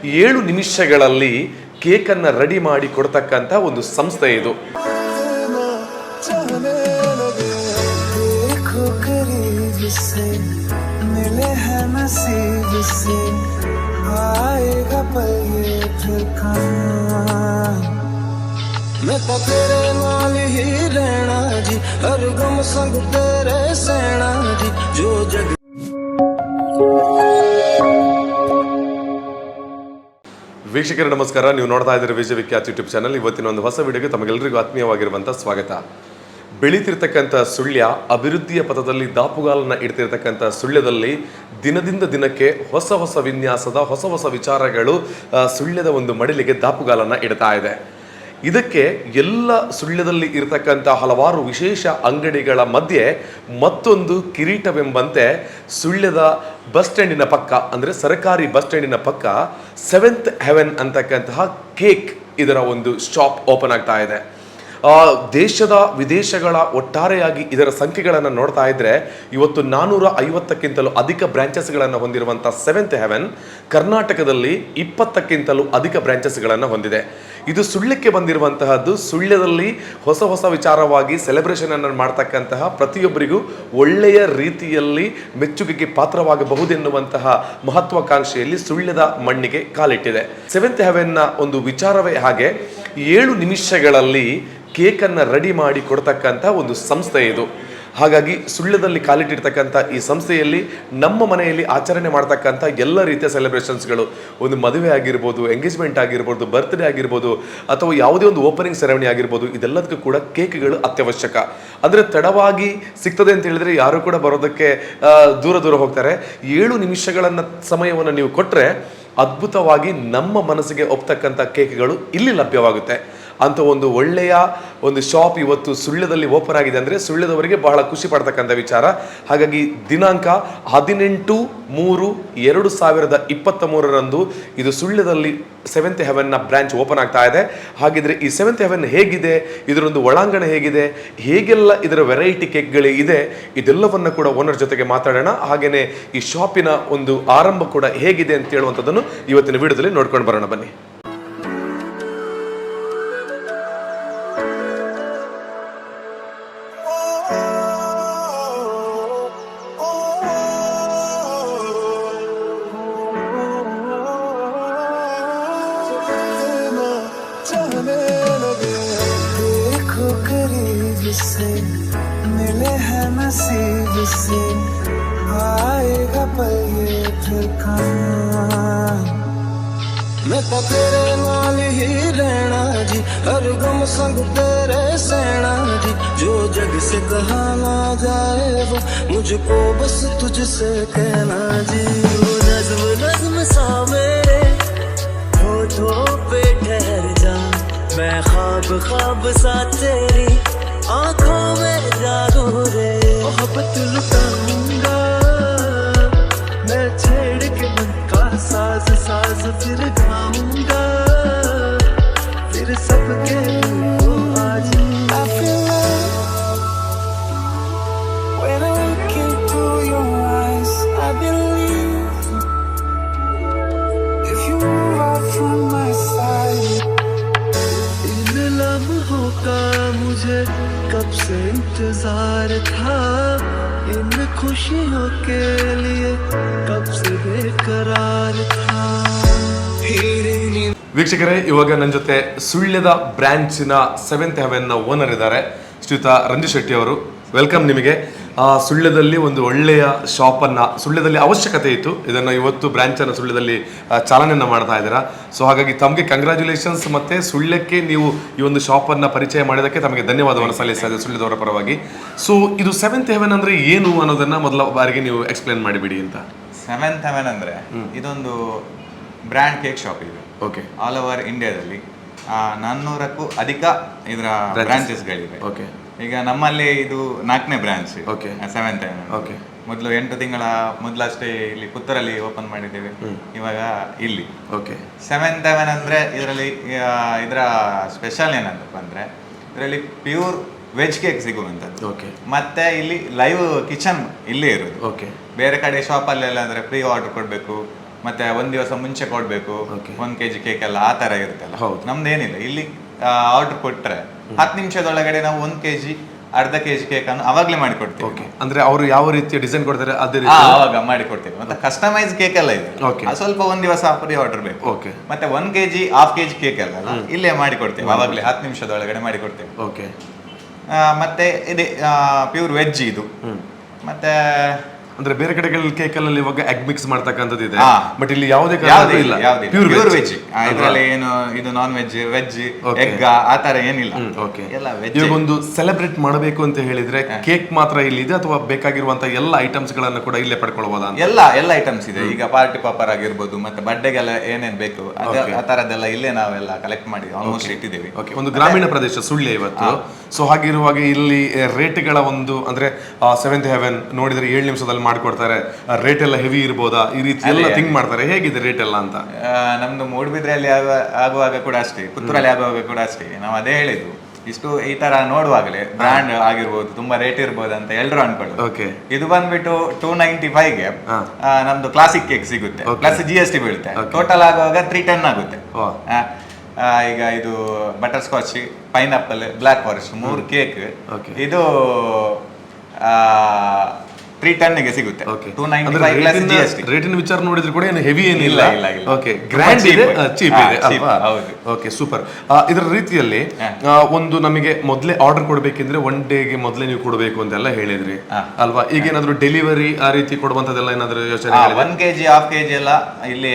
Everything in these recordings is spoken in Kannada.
7 ನಿಮಿಷಗಳಲ್ಲಿ ಕೇಕನ್ನು ರೆಡಿ ಮಾಡಿ ಕೊಡ್ತಕ್ಕಂಥ ಒಂದು ಸಂಸ್ಥೆ ಇದು. मैं तो तेरे नाल ही रहना जी, हर गम संग तेरे सहना जी, जो जग. ವೀಕ್ಷಕರೇ ನಮಸ್ಕಾರ, ನೀವು ನೋಡ್ತಾ ಇದ್ದೀರಿ ವಿಜಯ ವಿಖ್ಯಾತ್ ಯೂಟ್ಯೂಬ್ ಚಾನಲ್. ಇವತ್ತಿನ ಒಂದು ಹೊಸ ವಿಡಿಯೋಗೆ ತಮಗೆಲ್ಲರಿಗೂ ಆತ್ಮೀಯವಾಗಿರುವಂಥ ಸ್ವಾಗತ. ಬೆಳೀತಿರ್ತಕ್ಕಂಥ ಸುಳ್ಯ, ಅಭಿವೃದ್ಧಿಯ ಪಥದಲ್ಲಿ ದಾಪುಗಾಲನ್ನು ಇಡ್ತಿರ್ತಕ್ಕಂಥ ಸುಳ್ಯದಲ್ಲಿ ದಿನದಿಂದ ದಿನಕ್ಕೆ ಹೊಸ ಹೊಸ ವಿನ್ಯಾಸದ ಹೊಸ ಹೊಸ ವಿಚಾರಗಳು ಸುಳ್ಯದ ಒಂದು ಮಡಿಲಿಗೆ ದಾಪುಗಾಲನ್ನು ಇಡ್ತಾ ಇದೆ. ಇದಕ್ಕೆ ಎಲ್ಲ ಸುಳ್ಯದಲ್ಲಿ ಇರತಕ್ಕಂಥ ಹಲವಾರು ವಿಶೇಷ ಅಂಗಡಿಗಳ ಮಧ್ಯೆ ಮತ್ತೊಂದು ಕಿರೀಟವೆಂಬಂತೆ ಸುಳ್ಯದ ಬಸ್ ಸ್ಟ್ಯಾಂಡಿನ ಪಕ್ಕ, ಅಂದರೆ ಸರ್ಕಾರಿ ಬಸ್ ಸ್ಟ್ಯಾಂಡಿನ ಪಕ್ಕ 7th ಹೆವೆನ್ ಅಂತಕ್ಕಂತಹ ಕೇಕ್ ಇದರ ಒಂದು ಶಾಪ್ ಓಪನ್ ಆಗ್ತಾ ಇದೆ. ದೇಶದ ವಿದೇಶಗಳ ಒಟ್ಟಾರೆಯಾಗಿ ಇದರ ಸಂಖ್ಯೆಗಳನ್ನು ನೋಡ್ತಾ ಇದ್ರೆ ಇವತ್ತು 450ಕ್ಕಿಂತಲೂ ಅಧಿಕ ಬ್ರಾಂಚಸ್ಗಳನ್ನು ಹೊಂದಿರುವಂಥ 7th ಹೆವೆನ್ ಕರ್ನಾಟಕದಲ್ಲಿ 20ಕ್ಕಿಂತಲೂ ಅಧಿಕ ಬ್ರಾಂಚಸ್ಗಳನ್ನು ಹೊಂದಿದೆ. ಇದು ಸುಳ್ಯಕ್ಕೆ ಬಂದಿರುವಂತಹದ್ದು. ಸುಳ್ಯದಲ್ಲಿ ಹೊಸ ಹೊಸ ವಿಚಾರವಾಗಿ ಸೆಲೆಬ್ರೇಷನ್ ಅನ್ನು ಮಾಡ್ತಕ್ಕಂತಹ ಪ್ರತಿಯೊಬ್ಬರಿಗೂ ಒಳ್ಳೆಯ ರೀತಿಯಲ್ಲಿ ಮೆಚ್ಚುಗೆಗೆ ಪಾತ್ರವಾಗಬಹುದೆನ್ನುವಂತಹ ಮಹತ್ವಾಕಾಂಕ್ಷೆಯಲ್ಲಿ ಸುಳ್ಯದ ಮಣ್ಣಿಗೆ ಕಾಲಿಟ್ಟಿದೆ. 7th ಹೆವೆನ್ನ ಒಂದು ವಿಚಾರವೇ ಹಾಗೆ. 7 ನಿಮಿಷಗಳಲ್ಲಿ ಕೇಕನ್ನು ರೆಡಿ ಮಾಡಿ ಕೊಡ್ತಕ್ಕಂಥ ಒಂದು ಸಂಸ್ಥೆ ಇದು. ಹಾಗಾಗಿ ಸುಳ್ಯದಲ್ಲಿ ಕಾಲಿಟ್ಟಿರ್ತಕ್ಕಂಥ ಈ ಸಂಸ್ಥೆಯಲ್ಲಿ ನಮ್ಮ ಮನೆಯಲ್ಲಿ ಆಚರಣೆ ಮಾಡ್ತಕ್ಕಂಥ ಎಲ್ಲ ರೀತಿಯ ಸೆಲೆಬ್ರೇಷನ್ಸ್ಗಳು, ಒಂದು ಮದುವೆ ಆಗಿರ್ಬೋದು, ಎಂಗೇಜ್ಮೆಂಟ್ ಆಗಿರ್ಬೋದು, ಬರ್ತ್ಡೇ ಆಗಿರ್ಬೋದು, ಅಥವಾ ಯಾವುದೇ ಒಂದು ಓಪನಿಂಗ್ ಸೆರೆಮನಿ ಆಗಿರ್ಬೋದು, ಇದೆಲ್ಲದಕ್ಕೂ ಕೂಡ ಕೇಕ್ಗಳು ಅತ್ಯವಶ್ಯಕ. ಅಂದರೆ ತಡವಾಗಿ ಸಿಗ್ತದೆ ಅಂತ ಹೇಳಿದ್ರೆ ಯಾರು ಕೂಡ ಬರೋದಕ್ಕೆ ದೂರ ಹೋಗ್ತಾರೆ. 7 ನಿಮಿಷಗಳನ್ನು ಸಮಯವನ್ನು ನೀವು ಕೊಟ್ಟರೆ ಅದ್ಭುತವಾಗಿ ನಮ್ಮ ಮನಸ್ಸಿಗೆ ಒಪ್ತಕ್ಕಂಥ ಕೇಕ್ಗಳು ಇಲ್ಲಿ ಲಭ್ಯವಾಗುತ್ತೆ. ಅಂತ ಒಂದು ಒಳ್ಳೆಯ ಒಂದು ಶಾಪ್ ಇವತ್ತು ಸುಳ್ಯದಲ್ಲಿ ಓಪನ್ ಆಗಿದೆ ಅಂದರೆ ಸುಳ್ಯದವರಿಗೆ ಬಹಳ ಖುಷಿ ಪಡ್ತಕ್ಕಂಥ ವಿಚಾರ. ಹಾಗಾಗಿ ದಿನಾಂಕ 18/3/2023 ಇದು ಸುಳ್ಯದಲ್ಲಿ 7th ಹೆವೆನ್ನ ಬ್ರಾಂಚ್ ಓಪನ್ ಆಗ್ತಾ ಇದೆ. ಹಾಗಿದ್ರೆ ಈ 7th ಹೆವೆನ್ ಹೇಗಿದೆ, ಇದರೊಂದು ಒಳಾಂಗಣ ಹೇಗಿದೆ, ಹೇಗೆಲ್ಲ ಇದರ ವೆರೈಟಿ ಕೇಕ್ಗಳು ಇದೆ, ಇದೆಲ್ಲವನ್ನು ಕೂಡ ಓನರ್ ಜೊತೆಗೆ ಮಾತಾಡೋಣ. ಹಾಗೆಯೇ ಈ ಶಾಪಿನ ಒಂದು ಆರಂಭ ಕೂಡ ಹೇಗಿದೆ ಅಂತ ಹೇಳುವಂಥದ್ದನ್ನು ಇವತ್ತಿನ ವಿಡಿಯೋದಲ್ಲಿ ನೋಡ್ಕೊಂಡು ಬರೋಣ ಬನ್ನಿ. मिले हैं नसीब से, आएगा पल ये फिर कहाँ. मैं तो तेरे नाल ही रहना जी, हर गम संग तेरे सहना जी, जो जग से कहा ना जाए वो मुझको बस तुझसे कहना जी. वो नज़्म नज़्म सा मेरे होठों पे ठहर जा, मैं ख्वाब ख्वाब सा तेरी आँखों में जादू रे. मोहब्बत लुटाऊंगा मैं, छेड़ के मन का साज साज फिर गाऊंगा, फिर सबके को आज. I feel love when I look into your eyes. I believe if you move out from my side. इन लम्हों का मुझे कब से इंतजार था, इन खुशियों के लिए कब से बेकरार था. ವೀಕ್ಷಕರೇ, ಇವಾಗ ನನ್ನ ಜೊತೆ ಸುಳ್ಯದ ಬ್ರಾಂಚಿನ 7th ಹೆವೆನ್ನ ಓನರ್ ಇದ್ದಾರೆ, ಶ್ರೀಯುತ ರಂಜಿತ್ ಶೆಟ್ಟಿ ಅವರು. ವೆಲ್ಕಮ್ ನಿಮಗೆ. ಸುಳ್ಯದಲ್ಲಿ ಒಂದು ಒಳ್ಳೆಯ ಶಾಪನ್ನು ಸುಳ್ಯದಲ್ಲಿ ಅವಶ್ಯಕತೆ ಇತ್ತು. ಇದನ್ನು ಇವತ್ತು ಬ್ರಾಂಚನ್ನು ಸುಳ್ಯದಲ್ಲಿ ಚಾಲನೆಯನ್ನು ಮಾಡ್ತಾ ಇದ್ದೀರಾ. ಸೊ ಹಾಗಾಗಿ ತಮಗೆ ಕಂಗ್ರ್ಯಾಚುಲೇಷನ್ಸ್. ಮತ್ತು ಸುಳ್ಯಕ್ಕೆ ನೀವು ಈ ಒಂದು ಶಾಪನ್ನು ಪರಿಚಯ ಮಾಡಿದ್ದಕ್ಕೆ ತಮಗೆ ಧನ್ಯವಾದವನ್ನು ಸಲ್ಲಿಸ್ತಾ ಇದೆ ಸುಳ್ಯದವರ ಪರವಾಗಿ. ಸೊ ಇದು 7th ಹೆವೆನ್ ಅಂದರೆ ಏನು ಅನ್ನೋದನ್ನು ಮೊದಲ ಬಾರಿಗೆ ನೀವು ಎಕ್ಸ್ಪ್ಲೇನ್ ಮಾಡಿಬಿಡಿ ಅಂತ. 7th ಹೆವೆನ್ ಅಂದರೆ ಇದೊಂದು ಬ್ರ್ಯಾಂಡ್ ಕೇಕ್ ಶಾಪ್ ಇದೆ. ಓಕೆ. ಆಲ್ ಓವರ್ ಇಂಡಿಯಾದಲ್ಲಿ 400ಕ್ಕೂ ಅಧಿಕ ಇದರ ಬ್ರಾಂಚಸ್ಗಳಿವೆ. ಓಕೆ. ಈಗ ನಮ್ಮಲ್ಲಿ ಇದು 4ನೇ branch. Okay. 7th Heaven. Okay. ಮೊದಲು 8 ತಿಂಗಳ ಮೊದಲಷ್ಟೇ ಇಲ್ಲಿ ಪುತ್ತೂರಲ್ಲಿ ಓಪನ್ ಮಾಡಿದ್ದೇವೆ, ಇವಾಗ ಇಲ್ಲಿ. ಓಕೆ. 7th ಹೆವೆನ್ ಅಂದರೆ ಇದರಲ್ಲಿ ಇದರ ಸ್ಪೆಷಲ್ ಏನಂತಪ್ಪ ಅಂದರೆ ಇದರಲ್ಲಿ ಪ್ಯೂರ್ ವೆಜ್ ಕೇಕ್ ಸಿಗುವಂಥದ್ದು. ಓಕೆ. ಮತ್ತೆ ಇಲ್ಲಿ ಲೈವ್ ಕಿಚನ್ ಇಲ್ಲೇ ಇರೋದು. ಓಕೆ. ಬೇರೆ ಕಡೆ ಶಾಪಲ್ಲೆಲ್ಲ ಅಂದರೆ ಪ್ರೀ ಆರ್ಡರ್ ಕೊಡಬೇಕು, ಮತ್ತೆ ಒಂದ್ ದಿವಸ ಮುಂಚೆ ಕೊಡ್ಬೇಕು, 1 kg ಕೇಕ್ ಎಲ್ಲ ಆ ತರ ಇರುತ್ತಲ್ಲ. ಹೌದು. ನಮ್ದೇನಿಲ್ಲ, ಇಲ್ಲಿ ಆರ್ಡರ್ ಕೊಟ್ರೆ 10 ನಿಮಿಷದೊಳಗಡೆ ನಾವು 1 kg ಅರ್ಧ kg ಕೇಕ್ ಅನ್ನು ಅವಾಗ್ಲೇ ಮಾಡಿಕೊಡ್ತೀವಿ. ಓಕೆ, ಅಂದ್ರೆ ಅವರು ಯಾವ ರೀತಿಯ ಡಿಸೈನ್ ಕೊಡ್ತಾರೆ ಅದೇ ರೀತಿ ಅವಾಗ ಮಾಡಿಕೊಡ್ತೀವಿ. ಮತ್ತೆ ಕಸ್ಟಮೈಸ್ ಕೇಕ್ ಎಲ್ಲ ಇದೆ. Okay. ಸ್ವಲ್ಪ ಒಂದ್ ದಿವಸ ಪ್ರೀ ಆರ್ಡರ್ ಬೇಕು. ಓಕೆ. ಮತ್ತೆ 1 kg ½ kg ಕೇಕ್ ಎಲ್ಲ ಇಲ್ಲೇ ಮಾಡಿಕೊಡ್ತೇವೆ, ಅವಾಗ್ಲೇ 10 ನಿಮಿಷದೊಳಗಡೆ ಮಾಡಿಕೊಡ್ತೇವೆ. ಓಕೆ. ಮತ್ತೆ ಇದೆ ಪ್ಯೂರ್ ವೆಜ್ ಇದು. ಮತ್ತೆ ಅಂದ್ರೆ ಬೇರೆ ಕಡೆಗಳಲ್ಲಿ ಕೇಕ್ ಅಲ್ಲಿ ಇವಾಗ ಎಗ್ ಮಿಕ್ಸ್ ಮಾಡ್ತಕ್ಕಂಥದ್ದು ಇದೆ, ಹಾ. ಬಟ್ ಇಲ್ಲಿ ಯಾವುದೇ ಇಲ್ಲ, ಪ್ಯೂರ್ ವೆಜ್. ಇದರಲ್ಲಿ ಏನು ಇದು ನಾನ್ ವೆಜ್, ವೆಜ್, ಎಗ್ ಆ ತರ ಏನಿಲ್ಲ. ಓಕೆ. ಎಲ್ಲ ವೆಜ್. ಇವಾಗ ಒಂದು ಸೆಲೆಬ್ರೇಟ್ ಮಾಡಬೇಕು ಅಂತ ಹೇಳಿದ್ರೆ ಕೇಕ್ ಮಾತ್ರ ಇಲ್ಲಿ ಇದೆ ಅಥವಾ ಬೇಕಾಗಿರುವಂತ ಎಲ್ಲ ಐಟಮ್ಸ್ ಗಳನ್ನ ಕೂಡ ಇಲ್ಲೇ ಪಡ್ಕೊಳ್ಬಹುದಾ? ಎಲ್ಲ ಐಟಮ್ಸ್ ಇದೆ. ಈಗ ಪಾರ್ಟಿ ಪಾಪರ್ ಆಗಿರ್ಬೋದು, ಮತ್ತೆ ಬರ್ಡೇಗೆಲ್ಲ ಏನೇನ್ ಬೇಕು ಆ ತರದ್ದೆಲ್ಲ ಇಲ್ಲೇ ನಾವೆಲ್ಲ ಕಲೆಕ್ಟ್ ಮಾಡಿ ಆಲ್ಮೋಸ್ಟ್ ಇಟ್ಟಿದ್ದೀವಿ. ಓಕೆ. ಒಂದು ಗ್ರಾಮೀಣ ಪ್ರದೇಶ ಸುಳ್ಯ ಇವತ್ತು. ಸೊ ಹಾಗಿರುವಾಗ ಇಲ್ಲಿ ರೇಟ್ಗಳ ಒಂದು ಅಂದ್ರೆ ಸೆವೆಂತ್ ಹೆವೆನ್ ನೋಡಿದ್ರೆ 7 ನಿಮಿಷದಲ್ಲಿ ಮಾಡ್ಕೊಡ್ತಾರೆ, ರೇಟ್ ಎಲ್ಲ ಹೆವಿ ಇರ್ಬೋದಾ, ಈ ರೀತಿ ಎಲ್ಲ ಥಿಂಕ್ ಮಾಡ್ತಾರೆ. ಹೇಗಿದೆ ರೇಟ್ ಎಲ್ಲ ಅಂತ? ನಮ್ದು ಮೂಡುಬಿದ್ರೆಯಲ್ಲಿ ಆಗುವಾಗ ಕೂಡ ಅಷ್ಟೇ, ಪುತ್ತೂರಲ್ಲಿ ಆಗುವಾಗ ಕೂಡ ಅಷ್ಟೇ. ನಾವು ಅದೇ ಹೇಳಿದ್ದು, ಇಷ್ಟು ಈ ತರ ನೋಡುವಾಗಲೇ ಬ್ರ್ಯಾಂಡ್ ಆಗಿರ್ಬೋದು, ತುಂಬಾ ರೇಟ್ ಇರ್ಬೋದು ಅಂತ ಎಲ್ರು ಅನ್ಕೊಳ್ಳೋದು. ಓಕೆ. ಇದು ಬಂದ್ಬಿಟ್ಟು 295ಗೆ ನಮ್ದು ಕ್ಲಾಸಿಕ್ ಕೇಕ್ ಸಿಗುತ್ತೆ, ಪ್ಲಸ್ GST ಬೀಳುತ್ತೆ. ಟೋಟಲ್ ಆಗುವಾಗ 310 ಆಗುತ್ತೆ. ಈಗ ಇದು butterscotch, pineapple, black forest 3 cake ಇದು 310ಗೆ ಸಿಗುತ್ತೆ. 295 ಪ್ಲಸ್ GST. ರೇಟಿನ ವಿಚಾರ ನೋಡಿದ್ರೆ ಕೂಡ ಏನು ಹೆವಿ ಏನಿಲ್ಲ. ಓಕೆ, ತುಂಬಾ ಗ್ರ್ಯಾಂಡ್ ಇದೆ, ಚೀಪ್ ಇದೆ cheap, ಅಲ್ವಾ? ಹೌದು. Okay, super. ಇದರ ರೀತಿಯಲ್ಲಿ ಒಂದು ನಮಗೆ ಮೊದಲೇ ಆರ್ಡರ್ ಕೊಡ್ಬೇಕಿದ್ರೆ 1 ಡೇಗೆ ಮೊದಲೇ ನೀವು ಕೊಡಬೇಕು ಅಂತೆಲ್ಲ ಹೇಳಿದ್ರಿ ಅಲ್ವಾ? ಈಗ ಏನಾದ್ರು ಡೆಲಿವರಿ ಆ ರೀತಿ ಕೊಡುವಂತದೆಲ್ಲ ಏನಾದ್ರು ಯೋಚನೆ? 1 kg ½ kg ಎಲ್ಲ ಇಲ್ಲಿ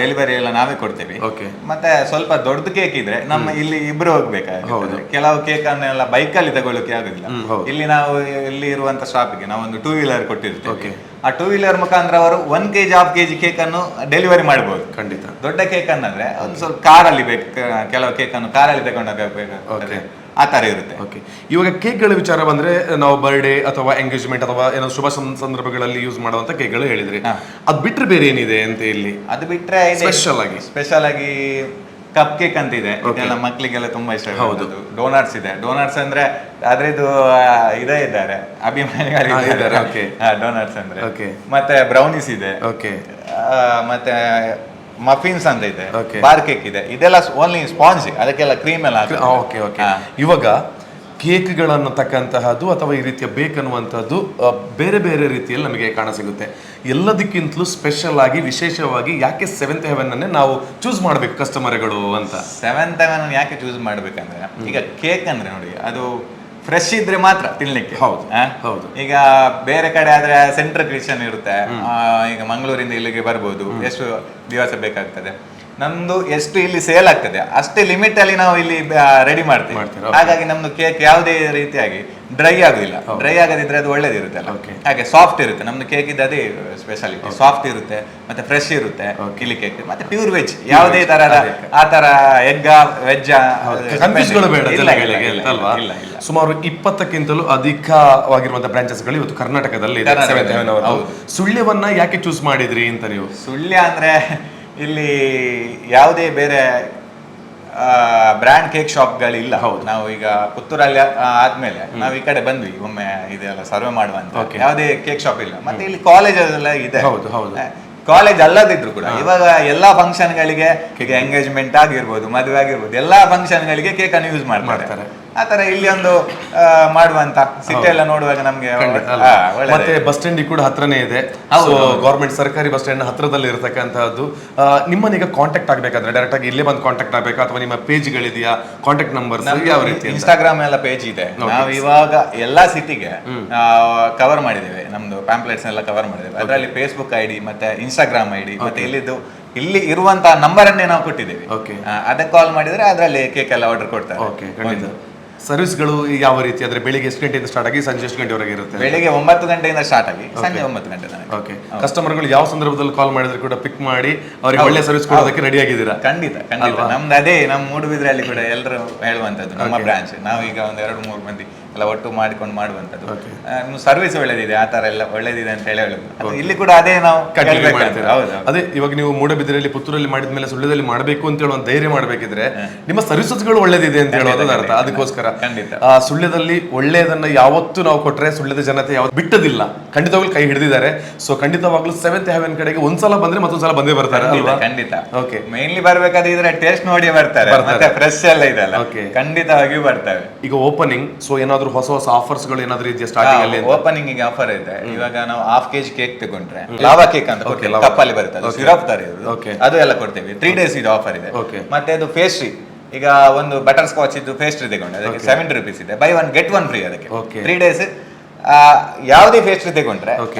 ಡೆಲಿವರಿ ಎಲ್ಲ ನಾವೇ ಕೊಡ್ತೇವೆ. ಓಕೆ. ಮತ್ತೆ ಸ್ವಲ್ಪ ದೊಡ್ಡ ಕೇಕ್ ಇದ್ರೆ ನಮ್ಮ ಇಲ್ಲಿ ಇಬ್ರು ಹೋಗ್ಬೇಕಾಗುತ್ತೆ. ಕೆಲವು ಕೇಕ್ ಅನ್ನೆಲ್ಲ ಬೈಕ್ ಅಲ್ಲಿ ತಗೊಳ್ಳೋಕೆ ಆಗುದಿಲ್ಲ. ಇಲ್ಲಿ ನಾವು ಇಲ್ಲಿ ಇರುವಂತ ಸ್ಟಾಫ್ಗೆ ನಾವು ಒಂದು 2 ವೀಲರ್ ಕೊಟ್ಟಿರ್ತೇವೆ. ಆ 2 ವೀಲರ್ ಮುಖಾಂತರ ಅವರು 1 kg ½ kg ಕೇಕ್ ಅನ್ನು ಡೆಲಿವರಿ ಮಾಡಬಹುದು. ಖಂಡಿತ. ದೊಡ್ಡ ಕೇಕ್ ಅನ್ನಂದ್ರೆ ಒಂದು ಸ್ವಲ್ಪ ಕಾರಲ್ಲಿ ಬೇಕು, ಕೆಲವು ಕೇಕ್ ಅನ್ನು ಕಾರಲ್ಲಿ ತಗೊಂಡೋಗಬೇಕಾಗ್ತದೆ, ಆ ತರ ಇರುತ್ತೆ. ಓಕೆ. ಇವಾಗ ಕೇಕ್ಗಳ ವಿಚಾರ ಬಂದ್ರೆ ನಾವು ಬರ್ಡೇ ಅಥವಾ ಎಂಗೇಜ್ಮೆಂಟ್ ಅಥವಾ ಏನೋ ಶುಭ ಸಂದರ್ಭಗಳಲ್ಲಿ ಯೂಸ್ ಮಾಡುವಂತ ಕೇಕ್ಗಳು ಹೇಳಿದ್ರಿ. ಅದ್ ಬಿಟ್ರೆ ಬೇರೆ ಏನಿದೆ ಅಂತ ಇಲ್ಲಿ? ಅದು ಬಿಟ್ರೆ ಸ್ಪೆಷಲ್ ಆಗಿ ಕಪ್ ಕೇಕ್ ಅಂತ ಇದೆ. ಇದೆಲ್ಲ ಮಕ್ಳಿಗೆಲ್ಲ ತುಂಬಾ ಇಷ್ಟ. ಡೋನಟ್ಸ್ ಇದೆ. ಡೋನಟ್ಸ್ ಅಂದ್ರೆ ಅದ್ರದ್ದು ಇದೇ ಇದ್ದಾರೆ, ಅಭಿಮಾನಿಗಳಿದ್ದಾರೆ ಡೋನಟ್ಸ್ ಅಂದ್ರೆ. ಮತ್ತೆ ಬ್ರೌನೀಸ್ ಇದೆ, ಮತ್ತೆ ಮಫಿನ್ಸ್ ಅಂತ ಇದೆ, ಬಾರ್ ಕೇಕ್ ಇದೆ. ಇದೆಲ್ಲ ಓನ್ಲಿ ಸ್ಪಾಂಜ್, ಅದಕ್ಕೆಲ್ಲ ಕ್ರೀಮ್ ಎಲ್ಲ. ಇವಾಗ ಕೇಕ್ಗಳನ್ನು ತಕ್ಕಂತಹದ್ದು ಅಥವಾ ಈ ರೀತಿಯ ಬೇಕ್ ಅನ್ನುವಂಥದ್ದು ಬೇರೆ ಬೇರೆ ರೀತಿಯಲ್ಲಿ ನಮಗೆ ಕಾಣಸಿಗುತ್ತೆ. ಎಲ್ಲದಕ್ಕಿಂತಲೂ ಸ್ಪೆಷಲ್ ಆಗಿ ವಿಶೇಷವಾಗಿ ಯಾಕೆ ಸೆವೆಂತ್ ಹೆವೆನ್ ಅನ್ನೇ ನಾವು ಚೂಸ್ ಮಾಡ್ಬೇಕು ಕಸ್ಟಮರ್ಗಳು ಅಂತ? ಸೆವೆಂತ್ ಹೆವೆನ್ ಯಾಕೆ ಚೂಸ್ ಮಾಡ್ಬೇಕಂದ್ರೆ, ಈಗ ಕೇಕ್ ಅಂದ್ರೆ ನೋಡಿ, ಅದು ಫ್ರೆಶ್ ಇದ್ರೆ ಮಾತ್ರ ತಿನ್ಲಿಕ್ಕೆ. ಹೌದು. ಈಗ ಬೇರೆ ಕಡೆ ಆದ್ರೆ ಸೆಂಟ್ರಲ್ ಇರುತ್ತೆ, ಈಗ ಮಂಗಳೂರಿಂದ ಇಲ್ಲಿಗೆ ಬರ್ಬೋದು, ಎಷ್ಟು ದಿವಸ ಬೇಕಾಗ್ತದೆ. ನಮ್ದು ಎಷ್ಟು ಇಲ್ಲಿ ಸೇಲ್ ಆಗ್ತದೆ ಅಷ್ಟೇ ಲಿಮಿಟ್ ಅಲ್ಲಿ ನಾವು ಇಲ್ಲಿ ರೆಡಿ ಮಾಡ್ತೀವಿ. ಹಾಗಾಗಿ ನಮ್ದು ಕೇಕ್ ಯಾವುದೇ ರೀತಿಯಾಗಿ ಡ್ರೈ ಆಗುದಿಲ್ಲ. ಡ್ರೈ ಆಗದಿದ್ರೆ ಅದು ಒಳ್ಳೇದಿರುತ್ತಲ್ಲ, ಹಾಗೆ ಸಾಫ್ಟ್ ಇರುತ್ತೆ. ನಮ್ದು ಕೇಕ್ ಇದ್ದು ಅದೇ ಸ್ಪೆಷಾಲಿಟಿ, ಸಾಫ್ಟ್ ಇರುತ್ತೆ, ಮತ್ತೆ ಫ್ರೆಶ್ ಇರುತ್ತೆ ಕಿಲಿ ಕೇಕ್. ಮತ್ತೆ ಪ್ಯೂರ್ ವೆಜ್, ಯಾವುದೇ ತರದ ಆ ತರ ಎಗ್ ವೆಜ್ ಸುಮಾರು 20ಕ್ಕಿಂತಲೂ ಅಧಿಕವಾಗಿರುವಂತಹ ಬ್ರಾಂಚಸ್ ಗಳು ಇವತ್ತು ಕರ್ನಾಟಕದಲ್ಲಿ ಇದೆ. ಸುಳ್ಯವನ್ನ ಯಾಕೆ ಚೂಸ್ ಮಾಡಿದ್ರಿ ಅಂತ ನೀವು? ಸುಳ್ಯ ಅಂದ್ರೆ ಇಲ್ಲಿ ಯಾವುದೇ ಬೇರೆ ಬ್ರ್ಯಾಂಡ್ ಕೇಕ್ ಶಾಪ್ಗಳಿಲ್ಲ. ನಾವು ಈಗ ಪುತ್ತೂರಲ್ಲಿ ಆದ್ಮೇಲೆ ನಾವು ಈ ಕಡೆ ಬಂದ್ವಿ ಒಮ್ಮೆ ಇದೆಲ್ಲ ಸರ್ವೆ ಮಾಡುವಂತ. ಯಾವುದೇ ಕೇಕ್ ಶಾಪ್ ಇಲ್ಲ. ಮತ್ತೆ ಇಲ್ಲಿ ಕಾಲೇಜ್ ಎಲ್ಲ ಇದೆ. ಕಾಲೇಜ್ ಅಲ್ಲದಿದ್ರು ಕೂಡ ಇವಾಗ ಎಲ್ಲಾ ಫಂಕ್ಷನ್ ಗಳಿಗೆ, ಎಂಗೇಜ್ಮೆಂಟ್ ಆಗಿರ್ಬೋದು, ಮದುವೆ ಆಗಿರ್ಬೋದು, ಎಲ್ಲಾ ಫಂಕ್ಷನ್ ಗಳಿಗೆ ಕೇಕ್ ಅನ್ನು ಯೂಸ್ ಮಾಡ್ತಾರೆ. ಆತರ ಇಲ್ಲಿ ಒಂದು ಮಾಡುವಂತ ಸಿಟಿ ಎಲ್ಲ ನೋಡುವಾಗ ನಮ್ಗೆ ಮತ್ತೆ ಬಸ್ ಸ್ಟ್ಯಾಂಡ್ ಕೂಡ ಹತ್ರನೇ ಇದೆ. ಗವರ್ಮೆಂಟ್ ಸರ್ಕಾರಿ ಬಸ್ ಸ್ಟ್ಯಾಂಡ್ ಹತ್ರದಲ್ಲಿ ಇರತಕ್ಕಂತಹದ್ದು. ನಿಮ್ಮನ್ನೀಗ ಕಾಂಟ್ಯಾಕ್ಟ್ ಆಗ್ಬೇಕಾದ್ರೆ ಡೈರೆಕ್ಟ್ ಆಗಿ ಇಲ್ಲೇ ಬಂದು ಕಾಂಟ್ಯಾಕ್ಟ್ ಆಗ್ಬೇಕಾ ಅಥವಾ ನಿಮ್ಮ ಪೇಜ್ ಗಳಿದೆಯಾ, ಕಾಂಟ್ಯಾಕ್ಟ್ ನಂಬರ್ ಯಾವ ರೀತಿ? ಇನ್ಸ್ಟಾಗ್ರಾಮ್ ಎಲ್ಲ ಪೇಜ್ ಇದೆ. ನಾವು ಇವಾಗ ಎಲ್ಲಾ ಸಿಟಿಗೆ ಕವರ್ ಮಾಡಿದ್ದೇವೆ, ನಮ್ದು ಪ್ಯಾಂಪ್ಲೆಟ್ಸ್ ಎಲ್ಲ ಕವರ್ ಮಾಡಿದ್ದೇವೆ. ಅದರಲ್ಲಿ ಫೇಸ್ಬುಕ್ ID ಮತ್ತೆ ಇನ್ಸ್ಟಾಗ್ರಾಮ್ ID ಮತ್ತೆ ಇಲ್ಲಿ ಇರುವಂತಹ ನಂಬರ್ ಅನ್ನೇ ನಾವು ಕೊಟ್ಟಿದ್ದೇವೆ. ಅದಕ್ಕೆ ಕಾಲ್ ಮಾಡಿದ್ರೆ ಅದರಲ್ಲಿ ಕೇಕ್ ಎಲ್ಲ ಆರ್ಡರ್ ಕೊಡ್ತಾರೆ. ಸರ್ವಿಸ್ಗಳು ಯಾವ ರೀತಿ? ಅಂದ್ರೆ ಬೆಳಿಗ್ಗೆ ಎಷ್ಟು ಗಂಟೆಯಿಂದ ಸ್ಟಾರ್ಟ್ ಆಗಿ ಸಂಜೆ ಎಷ್ಟು ಗಂಟೆವರೆಗೆ ಇರುತ್ತೆ? ಬೆಳಿಗ್ಗೆ 9 ಗಂಟೆಯಿಂದ ಸ್ಟಾರ್ಟ್ ಆಗಿ ಸಂಜೆ 9 ಗಂಟೆ ತನಕ. ಓಕೆ. ಕಸ್ಟಮರ್ಗಳು ಯಾವ ಸಂದರ್ಭದಲ್ಲಿ ಕಾಲ್ ಮಾಡಿದ್ರು ಕೂಡ ಪಿಕ್ ಮಾಡಿ ಅವರಿಗೆ ಒಳ್ಳೆ ಸರ್ವಿಸ್ ಕೊಡೋದಕ್ಕೆ ರೆಡಿ ಆಗಿದ್ದೀರಾ? ಖಂಡಿತ. ನಮ್ದು ಅದೇ ನಮ್ಮ ಮೂಡುಬಿದ್ರೆಯಲ್ಲಿ ಕೂಡ ಎಲ್ಲರೂ ಹೇಳುವಂತದ್ದು, ನಮ್ಮ ಬ್ರಾಂಚ್ ನಾವು ಈಗ ಒಂದು 2-3 ಮಂದಿ ಎಲ್ಲ ಒಟ್ಟು ಮಾಡಿಕೊಂಡು ಮಾಡುವಂತದ್ದು. ಸರ್ವಿಸ್ ಒಳ್ಳೇದಿದೆ, ಆ ತರ ಎಲ್ಲ ಒಳ್ಳೇದಿದೆ ಅಂತ ಹೇಳಿ ಹೇಳುದು. ಇಲ್ಲಿ ಕೂಡ ಅದೇ ನಾವು ಅದೇ ಇವಾಗ ನೀವು ಮೂಡುಬಿದ್ರೆಯಲ್ಲಿ ಪುತ್ತೂರಲ್ಲಿ ಮಾಡಿದ್ಮೇಲೆ ಸುಳ್ಯದಲ್ಲಿ ಮಾಡಬೇಕು ಅಂತ ಹೇಳುವ ಧೈರ್ಯ ಮಾಡಬೇಕಿದ್ರೆ ನಿಮ್ಮ ಸರ್ವಿಸಸ್ಗಳು ಒಳ್ಳೇದಿದೆ ಅಂತ ಹೇಳೋದು ಅರ್ಥ. ಅದಕ್ಕೋಸ್ಕರ ಖಂಡಿತ. ಸುಳ್ಯದಲ್ಲಿ ಒಳ್ಳೆಯದನ್ನ ಯಾವತ್ತೂ ನಾವು ಕೊಟ್ರೆ ಸುಳ್ಯದ ಜನತೆ ಯಾವತ್ತು ಬಿಟ್ಟದಿಲ್ಲ, ಖಂಡಿತವಾಗ್ಲೂ ಕೈ ಹಿಡಿದಿದ್ದಾರೆ. ಸೊ ಖಂಡಿತವಾಗ್ಲೂ ಸೆವೆಂತ್ ಹೆವೆನ್ ಕಡೆಗೆ ಒಂದ್ಸಲ ಬಂದ್ರೆ ಮತ್ತೊಂದ್ಸಲ ಬಂದೇ ಬರ್ತಾರೆ ಅಲ್ವಾ? ಖಂಡಿತ. ಓಕೆ, ಮೇನ್ಲಿ ಬರ್ಬೇಕಾದ್ರೆ ಟೇಸ್ಟ್ ನೋಡಿ ಬರ್ತಾರೆ, ಮತ್ತೆ ಫ್ರೆಶ್ ಎಲ್ಲ ಇದೆಲ್ಲ ಖಂಡಿತವಾಗಿಯೂ ಬರ್ತವೆ. ಈಗ ಓಪನಿಂಗ್, ಸೊ ಏನಾದ್ರು ಹೊಸ ಹೊಸ ಆಫರ್ಸ್ ಗಳು ಏನಾದ್ರು ಇದೆಯಾ ಸ್ಟಾರ್ಟಿಂಗ್ ಅಲ್ಲಿ? ಓಪನಿಂಗ್ ಗೆ ಆಫರ್ ಇದೆ. ಇವಾಗ ನಾವು ½ kg ಕೇಕ್ ತಗೊಂಡ್ರೆ ಲಾವಾ ಕೇಕ್ ಅಂತ ಕಪ್ಪಲ್ಲಿ ಬರ್ತದೆ, ಸಿರಪ್ ತರ ಇರೋದು, ಅದು ಎಲ್ಲ ಕೊಡ್ತೇವೆ. 3 days ಇದು ಆಫರ್ ಇದೆ. ಮತ್ತೆ ಅದು ಪೇಸ್ಟ್ರಿ, ಈಗ ಒಂದು ಬಟರ್ ಸ್ಕಾಚ್ ಇದ್ದು ಪೇಸ್ಟ್ರಿ ತಗೊಂಡ್ರೆ ಅದಕ್ಕೆ 70 rupees ಇದೆ, ಬೈ 1 get 1 ಫ್ರೀ. ಅದಕ್ಕೆ 3 days ಯಾವುದೇ ಪೇಸ್ಟ್ರಿ ತಗೊಂಡ್ರೆ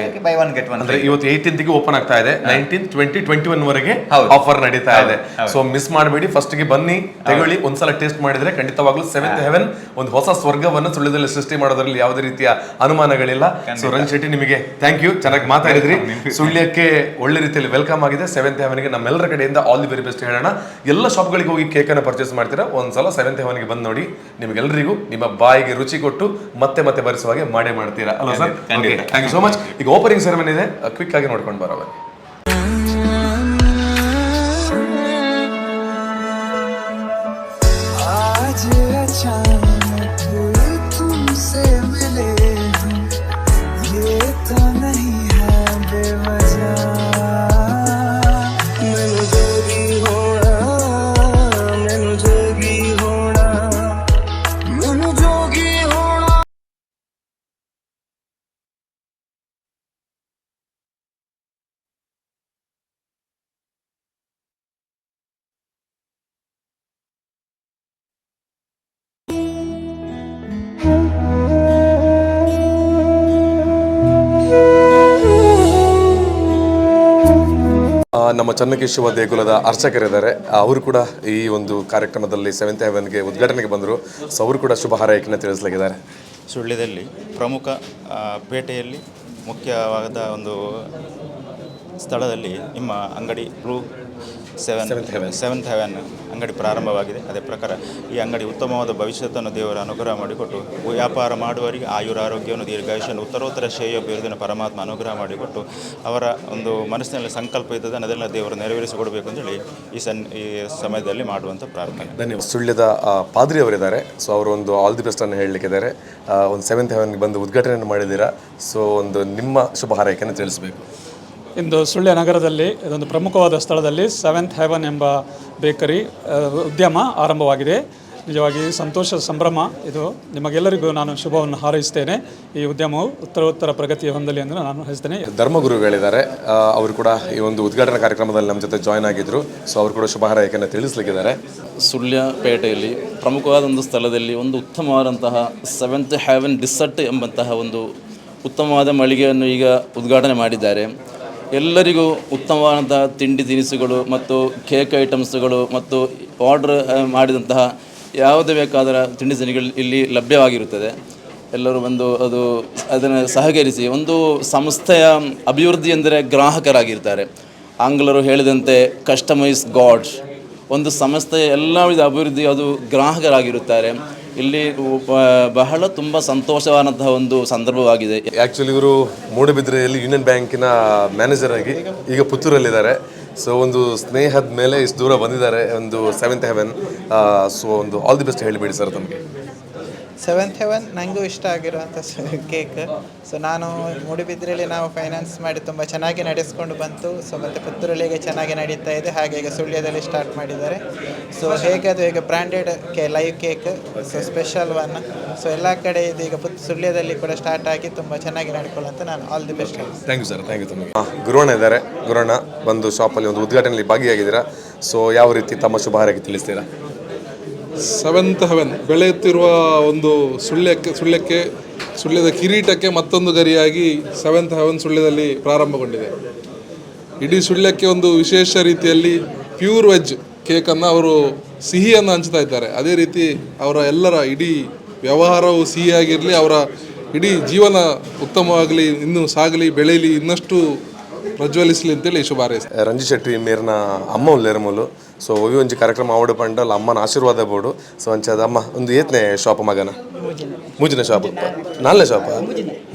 ಬೈ 1 get 1 ಅಂದ್ರೆ ಇವತ್ತು 18th ಗೆ ಓಪನ್ ಆಗ್ತಾ ಇದೆ, 19th 20 21 ವರೆಗೆ ಆಫರ್ ನಡೀತಾ ಇದೆ. ಸೊ ಮಿಸ್ ಮಾಡಬೇಡಿ, ಫಸ್ಟ್ ಗೆ ಬನ್ನಿ, ತಗೊಳ್ಳಿ, ಒಂದ್ಸಲ ಟೇಸ್ಟ್ ಮಾಡಿದ್ರೆ ಖಂಡಿತವಾಗ್ಲೂ ಸೆವೆಂತ್ ಹೆವೆನ್ ಒಂದು ಹೊಸ ಸ್ವರ್ಗವನ್ನು ಸುಳ್ಯದಲ್ಲಿ ಸೃಷ್ಟಿ ಮಾಡೋದ್ರಲ್ಲಿ ಯಾವುದೇ ರೀತಿಯ ಅನುಮಾನಗಳಿಲ್ಲ. ಸೊ ರಂಜಿತ್ ಶೆಟ್ಟಿ, ನಿಮಗೆ ಥ್ಯಾಂಕ್ ಯು, ಚೆನ್ನಾಗಿ ಮಾತಾಡಿದ್ರಿ. ಸುಳ್ಯಕ್ಕೆ ಒಳ್ಳೆ ರೀತಿಯಲ್ಲಿ ವೆಲ್ಕಮ್ ಆಗಿದೆ. ಸೆವೆಂತ್ ಹೆವೆನ್ ಗೆ ನಮ್ಮೆಲ್ಲರ ಕಡೆಯಿಂದ ಆಲ್ ದಿ ವೆರಿ ಬೆಸ್ಟ್ ಹೇಳೋಣ. ಎಲ್ಲ ಶಾಪ್ಗಳಿಗೆ ಹೋಗಿ ಕೇಕ್ ಅನ್ನು ಪರ್ಚೇಸ್ ಮಾಡ್ತೀರಾ, ಒಂದ್ಸಲ ಸೆವೆಂತ್ ಹೆವೆನ್ ಗೆ ಬಂದು ನೋಡಿ, ನಿಮಗೆಲ್ಲರಿಗೂ ನಿಮ್ಮ ಬಾಯಿಗೆ ರುಚಿ ಕೊಟ್ಟು ಮತ್ತೆ ಮತ್ತೆ ಬರೆಸುವ ಹಾಗೆ ಮಾಡೇ ಮಾಡ್ತೀರಾ ಅಲ್ವಾ sir? Thank you so much. ಈಗ ಓಪನಿಂಗ್ ಸೆರೆಮನಿ ಇದೆ, ಕ್ವಿಕ್ ಆಗಿ ನೋಡ್ಕೊಂಡು ಬರೋಣ. आज अचानक तुमसे मिले हम, ये तो नहीं है बेवजह। मैनू जोगी होना, मैनू जोगी होना, मैनू जोगी होना। ನಮ್ಮ ಚನ್ನಕೇಶವ ದೇಗುಲದ ಅರ್ಚಕರಿದ್ದಾರೆ, ಅವರು ಕೂಡ ಈ ಒಂದು ಕಾರ್ಯಕ್ರಮದಲ್ಲಿ ಸೆವೆಂತ್ ಹೆವೆನ್ಗೆ ಉದ್ಘಾಟನೆಗೆ ಬಂದರು. ಸೊ ಅವರು ಕೂಡ ಶುಭ ಹಾರೈಕೆಯನ್ನು ತಿಳಿಸಲಿದ್ದಾರೆ. ಸುಳ್ಯದಲ್ಲಿ ಪ್ರಮುಖ ಪೇಟೆಯಲ್ಲಿ ಮುಖ್ಯವಾದ ಒಂದು ಸ್ಥಳದಲ್ಲಿ ನಿಮ್ಮ ಅಂಗಡಿ ಟ್ರೂ ಸೆವೆಂತ್ ಹೆವೆನ್ ಅಂಗಡಿ ಪ್ರಾರಂಭವಾಗಿದೆ. ಅದೇ ಪ್ರಕಾರ ಈ ಅಂಗಡಿ ಉತ್ತಮವಾದ ಭವಿಷ್ಯತನ್ನು ದೇವರ ಅನುಗ್ರಹ ಮಾಡಿಕೊಟ್ಟು ವ್ಯಾಪಾರ ಮಾಡುವವರಿಗೆ ಆಯುರಾರೋಗ್ಯವನ್ನು ದೀರ್ಘಾಯುಷ್ಯವನ್ನು ಉತ್ತರೋತ್ತರ ಶ್ರೇಯೋಭಿವೃದ್ಧಿಯನ್ನು ಪರಮಾತ್ಮ ಅನುಗ್ರಹ ಮಾಡಿಕೊಟ್ಟು ಅವರ ಒಂದು ಮನಸ್ಸಿನಲ್ಲಿ ಸಂಕಲ್ಪ ಇದ್ದದ ಅದೆಲ್ಲ ದೇವರು ನೆರವೇರಿಸಿಕೊಡಬೇಕು ಅಂತೇಳಿ ಈ ಸಮಯದಲ್ಲಿ ಮಾಡುವಂಥ ಪ್ರಾರ್ಥನೆ. ಧನ್ಯವಾದ. ಸುಳ್ಯದ ಪಾದ್ರಿ ಅವರಿದ್ದಾರೆ, ಸೊ ಅವರು ಒಂದು ಆಲ್ ದಿ ಬೆಸ್ಟ್ ಅನ್ನು ಹೇಳಲಿಕ್ಕಿದ್ದಾರೆ. ಒಂದು ಸೆವೆಂತ್ ಹೆವೆನ್ಗೆ ಬಂದು ಉದ್ಘಾಟನೆಯನ್ನು ಮಾಡಿದ್ದೀರಾ, ಸೊ ಒಂದು ನಿಮ್ಮ ಶುಭ ಹಾರೈಕೆಯನ್ನು ತಿಳಿಸಬೇಕು. ಇಂದು ಸುಳ್ಯ ನಗರದಲ್ಲಿ ಇದೊಂದು ಪ್ರಮುಖವಾದ ಸ್ಥಳದಲ್ಲಿ ಸೆವೆಂತ್ ಹೆವೆನ್ ಎಂಬ ಬೇಕರಿ ಉದ್ಯಮ ಆರಂಭವಾಗಿದೆ. ನಿಜವಾಗಿ ಸಂತೋಷ ಸಂಭ್ರಮ ಇದು. ನಿಮಗೆಲ್ಲರಿಗೂ ನಾನು ಶುಭವನ್ನು ಹಾರೈಸ್ತೇನೆ. ಈ ಉದ್ಯಮವು ಉತ್ತರೋತ್ತರ ಪ್ರಗತಿ ಹೊಂದಲಿ ಎಂದು ನಾನು ಹಾರೈಸ್ತೇನೆ. ಧರ್ಮಗುರುಗಳಿದ್ದಾರೆ, ಅವರು ಕೂಡ ಈ ಒಂದು ಉದ್ಘಾಟನಾ ಕಾರ್ಯಕ್ರಮದಲ್ಲಿ ನಮ್ಮ ಜೊತೆ ಜಾಯ್ನ್ ಆಗಿದ್ರು. ಸೊ ಅವರು ಕೂಡ ಶುಭ ಹಾರೈಕೆಯನ್ನು ತಿಳಿಸಲಿಕ್ಕಿದ್ದಾರೆ. ಸುಳ್ಯ ಪೇಟೆಯಲ್ಲಿ ಪ್ರಮುಖವಾದ ಒಂದು ಸ್ಥಳದಲ್ಲಿ ಒಂದು ಉತ್ತಮವಾದಂತಹ ಸೆವೆಂತ್ ಹೆವೆನ್ ಡಿಸರ್ಟ್ ಎಂಬಂತಹ ಒಂದು ಉತ್ತಮವಾದ ಮಳಿಗೆಯನ್ನು ಈಗ ಉದ್ಘಾಟನೆ ಮಾಡಿದ್ದಾರೆ. ಎಲ್ಲರಿಗೂ ಉತ್ತಮವಾದಂತಹ ತಿಂಡಿ ತಿನಿಸುಗಳು ಮತ್ತು ಕೇಕ್ ಐಟಮ್ಸ್ಗಳು ಮತ್ತು ಆರ್ಡರ್ ಮಾಡಿದಂತಹ ಯಾವುದೇ ಬೇಕಾದ ತಿಂಡಿ ತಿನಿಗಳು ಇಲ್ಲಿ ಲಭ್ಯವಾಗಿರುತ್ತದೆ. ಎಲ್ಲರೂ ಬಂದು ಅದನ್ನು ಸಹಕರಿಸಿ ಒಂದು ಸಂಸ್ಥೆಯ ಅಭಿವೃದ್ಧಿ ಎಂದರೆ ಗ್ರಾಹಕರಾಗಿರ್ತಾರೆ. ಆಂಗ್ಲರು ಹೇಳಿದಂತೆ ಕಸ್ಟಮೈಸ್ ಗಾಡ್. ಒಂದು ಸಂಸ್ಥೆಯ ಎಲ್ಲ ವಿಧ ಅಭಿವೃದ್ಧಿ ಅದು ಗ್ರಾಹಕರಾಗಿರುತ್ತಾರೆ. ಇಲ್ಲಿ ಬಹಳ ತುಂಬ ಸಂತೋಷವಾದಂತಹ ಒಂದು ಸಂದರ್ಭವಾಗಿದೆ. ಆ್ಯಕ್ಚುಲಿ ಇವರು ಮೂಡಬಿದ್ರೆಯಲ್ಲಿ ಯೂನಿಯನ್ ಬ್ಯಾಂಕಿನ ಮ್ಯಾನೇಜರ್ ಆಗಿ ಈಗ ಪುತ್ತೂರಲ್ಲಿದ್ದಾರೆ. ಸೊ ಒಂದು ಸ್ನೇಹದ ಮೇಲೆ ಇಷ್ಟು ದೂರ ಬಂದಿದ್ದಾರೆ ಒಂದು ಸೆವೆಂತ್ ಹೆವೆನ್. ಸೊ ಒಂದು ಆಲ್ ದಿ ಬೆಸ್ಟ್ ಹೇಳಿಬಿಡಿ ಸರ್ ತಮಗೆ. ಸೆವೆಂತ್ ಹೆವೆನ್ ನನಗೂ ಇಷ್ಟ ಆಗಿರುವಂಥ ಕೇಕ್. ಸೊ ನಾನು ಮೂಡುಬಿದ್ರೆಯಲ್ಲಿ ನಾವು ಫೈನಾನ್ಸ್ ಮಾಡಿ ತುಂಬ ಚೆನ್ನಾಗಿ ನಡೆಸ್ಕೊಂಡು ಬಂತು. ಸೊ ಮತ್ತು ಪುತ್ತೂರಲ್ಲಿಗೆ ಚೆನ್ನಾಗಿ ನಡೀತಾ ಇದೆ. ಹಾಗೆ ಈಗ ಸುಳ್ಯದಲ್ಲಿ ಸ್ಟಾರ್ಟ್ ಮಾಡಿದ್ದಾರೆ. ಸೊ ಹೇಗೆ ಅದು ಈಗ branded live cake, so special one. So ಎಲ್ಲ ಕಡೆ ಇದು ಈಗ ಸುಳ್ಯದಲ್ಲಿ ಕೂಡ ಸ್ಟಾರ್ಟ್ ಆಗಿ ತುಂಬ ಚೆನ್ನಾಗಿ ನಡ್ಕೊಳ್ಳೋಂತ ನಾನು ಆಲ್ ದಿ ಬೆಸ್ಟ್ ಹೇಳ್ತೀನಿ. Thank you sir, thank you ತಮಗೆ. ಗುರುವಣ್ಣ ಇದ್ದಾರೆ, ಗುರುವಣ್ಣ ಬಂದು ಶಾಪಲ್ಲಿ ಒಂದು ಉದ್ಘಾಟನೆಯಲ್ಲಿ ಭಾಗಿಯಾಗಿದ್ದೀರಾ. ಸೊ ಯಾವ ರೀತಿ ತಮ್ಮ ಶುಭ ಹಾರೈಕೆ ತಿಳಿಸ್ತೀರಾ? ಸೆವೆಂತ್ ಹೆವೆನ್ ಬೆಳೆಯುತ್ತಿರುವ ಒಂದು ಸುಳ್ಯದ ಕಿರೀಟಕ್ಕೆ ಮತ್ತೊಂದು ಗರಿಯಾಗಿ ಸೆವೆಂತ್ ಹೆವೆನ್ ಸುಳ್ಯದಲ್ಲಿ ಪ್ರಾರಂಭಗೊಂಡಿದೆ. ಇಡೀ ಸುಳ್ಯಕ್ಕೆ ಒಂದು ವಿಶೇಷ ರೀತಿಯಲ್ಲಿ ಪ್ಯೂರ್ ವೆಜ್ ಕೇಕನ್ನು ಅವರು ಸಿಹಿಯನ್ನು ಹಂಚ್ತಾ ಇದ್ದಾರೆ. ಅದೇ ರೀತಿ ಅವರ ಎಲ್ಲರ ಇಡೀ ವ್ಯವಹಾರವು ಸಿಹಿಯಾಗಿರಲಿ, ಅವರ ಇಡೀ ಜೀವನ ಉತ್ತಮವಾಗಲಿ, ಇನ್ನೂ ಸಾಗಲಿ, ಬೆಳೀಲಿ, ಇನ್ನಷ್ಟು ಪ್ರಜ್ವಲಿಸಲಿ ಅಂತೇಳಿ ಶುಭ ಹಾರೈಸ್ತಾರೆ. ರಂಜಿತ್ ಶೆಟ್ಟಿ ಮೇರ್ನ ಅಮ್ಮ ಉಲ್ಲೇರಮೂಲು. ಸೊ ಒವಿ ಒಂಜಿ ಕಾರ್ಯಕ್ರಮ ಆವಡು ಪಂಡಲ್ಲ ಅಮ್ಮನ ಆಶೀರ್ವಾದ ಬೋಡು. ಸೊ ಅಂಚದ ಅಮ್ಮ ಒಂದು ಏತ್ನೆ ಶಾಪ್ ಮಗನ ಮೂಜಿನ ಶಾಪ್ ನಾಲ್ನೇ ಶಾಪ